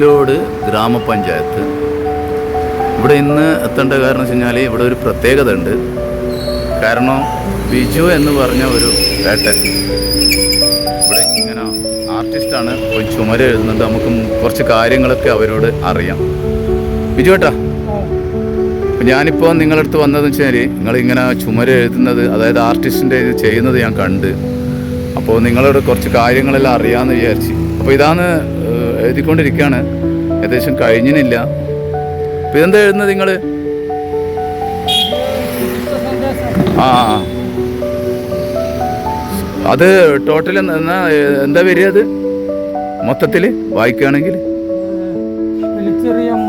ലോട് ഗ്രാമപഞ്ചായത്ത്. ഇവിടെ ഇന്ന് എത്തേണ്ട കാരണം വെച്ച് കഴിഞ്ഞാൽ ഇവിടെ ഒരു പ്രത്യേകത ഉണ്ട്. കാരണം ബിജു എന്ന് പറഞ്ഞ ഒരു ഏട്ടൻ ഇവിടെ ഇങ്ങനെ ആർട്ടിസ്റ്റാണ്, ചുമര് എഴുതുന്നുണ്ട്. നമുക്ക് കുറച്ച് കാര്യങ്ങളൊക്കെ അവരോട് അറിയാം. ബിജു ഏട്ടാ, ഞാനിപ്പോൾ നിങ്ങളുടെ അടുത്ത് വന്നതെന്ന് വെച്ചാൽ നിങ്ങളിങ്ങനെ ചുമര് എഴുതുന്നത്, അതായത് ആർട്ടിസ്റ്റിൻ്റെ ഇത് ചെയ്യുന്നത് ഞാൻ കണ്ട്. അപ്പോൾ നിങ്ങളോട് കുറച്ച് കാര്യങ്ങളെല്ലാം അറിയാമെന്ന് വിചാരിച്ച്. അപ്പോൾ ഇതാണ് എഴുതിക്കൊണ്ടിരിക്കുകയാണ്, ഏകദേശം കഴിഞ്ഞില്ല. അപ്പോൾ ഇതെന്താ എഴുതുന്നത് നിങ്ങൾ? ആ, അത് ടോട്ടൽ എന്താ വരിക? അത് മൊത്തത്തിൽ വായിക്കുകയാണെങ്കിൽ വലിച്ചെറിയാം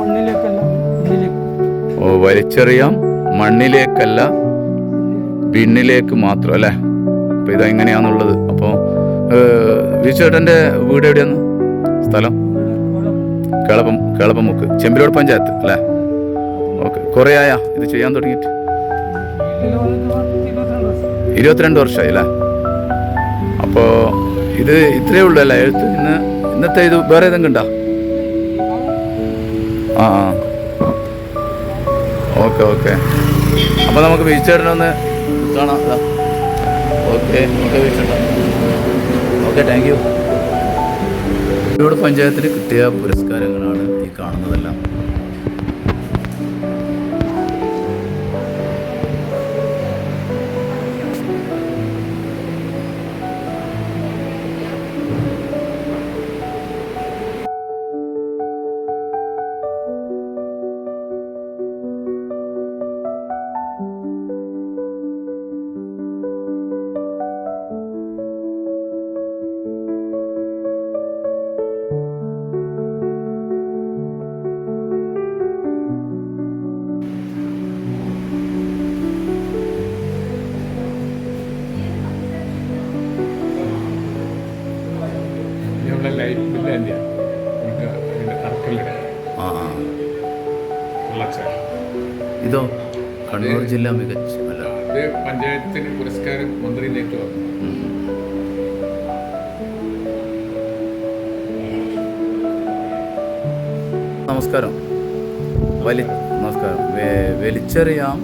മണ്ണിലേക്കല്ല വിണ്ണിലേക്ക് മാത്രം അല്ലേ? അപ്പോൾ ഇതെങ്ങനെയാണെന്നുള്ളത്. അപ്പോൾ വിജുചേട്ടൻ്റെ വീട് എവിടെയാണ്? സ്ഥലം കേളപ്പമുക്ക്, ചെമ്പിലോട് പഞ്ചായത്ത് അല്ലേ? ഓക്കെ. കുറേ ആയാ ഇത് ചെയ്യാൻ തുടങ്ങിയിട്ട്? 22 വർഷമായി അല്ലേ? അപ്പോൾ ഇത് ഇത്രയേ ഉള്ളൂ അല്ലേ എഴുത്ത്? ഇന്നത്തെ ഇത് വേറെ ഏതെങ്കിലും ഉണ്ടോ? ആ, ഓക്കെ ഓക്കെ. അപ്പോൾ നമുക്ക് വിജുചേട്ടനൊന്ന് കാണാം. ഓക്കെ ഓക്കെ വിജുചേട്ടാ, ഓക്കെ, താങ്ക് യു. ഇവിടെ പഞ്ചായത്തിന് കിട്ടിയ പുരസ്കാരങ്ങളാണ് ഈ കാണുന്നതെല്ലാം. ഇതോ കണ്ണൂർ ജില്ലാ മികച്ച പഞ്ചായത്തിന് പുരസ്കാരം മന്ത്രിയിലേക്ക് വന്നു. നമസ്കാരം. നമസ്കാരം. വലിച്ചെറിയാം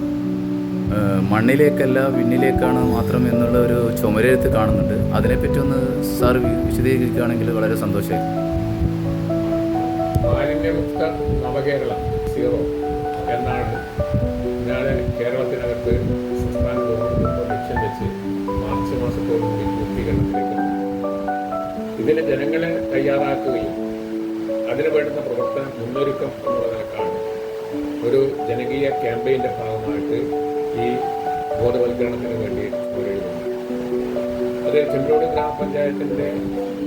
മണ്ണിലേക്കല്ല വിണ്ണിലേക്കാണ് മാത്രം എന്നുള്ള ഒരു ചുമരെഴുത്ത് കാണുന്നുണ്ട്. അതിനെപ്പറ്റി ഒന്ന് സാർ വിശദീകരിക്കുകയാണെങ്കിൽ വളരെ സന്തോഷമായി. മാലിന്യമുക്ത നവകേരളം 0 എന്നാണ് ഇന്നാണ് കേരളത്തിനകത്ത് സംസ്ഥാന ഗവൺമെന്റ് ലക്ഷ്യം വെച്ച് മാർച്ച് മാസത്തോടുകൂടി പൂർത്തീകരണത്തിലേക്ക്. ഇതിന് ജനങ്ങളെ തയ്യാറാക്കുകയും അതിന് വേണ്ടുന്ന പ്രവർത്തനം മുന്നൊരുക്കം എന്നുള്ള നിലക്കാണ് ഒരു ജനകീയ ക്യാമ്പയിൻ്റെ ഭാഗമായിട്ട് ഈ ബോധവൽക്കരണത്തിന് വേണ്ടി എഴുതുന്നത്. അത് ചെമ്പിലോട് ഗ്രാമപഞ്ചായത്തിൻ്റെ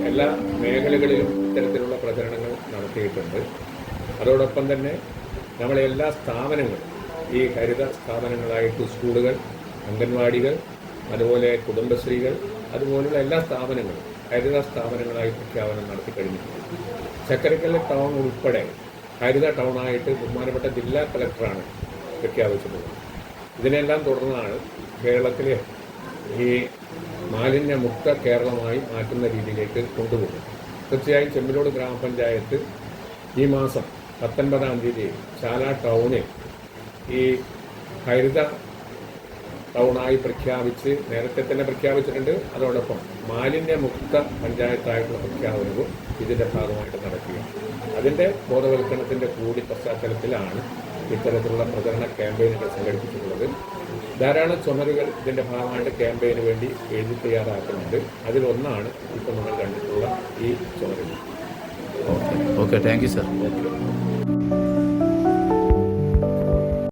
എല്ലാ മേഖലകളിലും ഇത്തരത്തിലുള്ള പ്രചരണങ്ങൾ നടത്തിയിട്ടുണ്ട്. അതോടൊപ്പം തന്നെ നമ്മളെ എല്ലാ സ്ഥാപനങ്ങളും, ഈ ഹരിത സ്ഥാപനങ്ങളായിട്ട് സ്കൂളുകൾ, അംഗൻവാടികൾ, അതുപോലെ കുടുംബശ്രീകൾ, അതുപോലുള്ള എല്ലാ സ്ഥാപനങ്ങളും ഹരിത സ്ഥാപനങ്ങളായി പ്രഖ്യാപനം നടത്തി കഴിഞ്ഞിട്ടുണ്ട്. ചക്കരക്കൽ ടൗൺ ഉൾപ്പെടെ ഹരിത ടൗണായിട്ട് ബഹുമാനപ്പെട്ട ജില്ലാ കളക്ടറാണ് പ്രഖ്യാപിച്ചിട്ടുള്ളത്. ഇതിനെല്ലാം തുടർന്നാണ് കേരളത്തിലെ ഈ മാലിന്യമുക്ത കേരളമായി മാറ്റുന്ന രീതിയിലേക്ക് കൊണ്ടുപോകുന്നത്. തീർച്ചയായും ചെമ്പിലോട് ഗ്രാമപഞ്ചായത്ത് ഈ മാസം 19-ാം തീയതി ചാല ടൗണിൽ ഈ ഹരിത ടൗണായി പ്രഖ്യാപിച്ച് നേരത്തെ തന്നെ പ്രഖ്യാപിച്ചിട്ടുണ്ട്. അതോടൊപ്പം മാലിന്യമുക്ത പഞ്ചായത്തായിട്ടുള്ള പ്രഖ്യാപനവും ഇതിൻ്റെ ഭാഗമായിട്ട് നടക്കുക. അതിൻ്റെ ബോധവൽക്കരണത്തിൻ്റെ കൂടി പശ്ചാത്തലത്തിലാണ് ഇത്തരത്തിലുള്ള പ്രചരണ ക്യാമ്പയിനുകൾ സംഘടിപ്പിച്ചിട്ടുള്ളത്. ധാരാളം ചുമരുകൾ ഇതിൻ്റെ ഭാഗമായിട്ട് ക്യാമ്പയിന് വേണ്ടി എഴുതി തയ്യാറാക്കുന്നുണ്ട്. അതിലൊന്നാണ് ഇപ്പോൾ നമ്മൾ കണ്ടിട്ടുള്ള ഈ ചുമരുകൾ. Okay, thank you sir. Okay.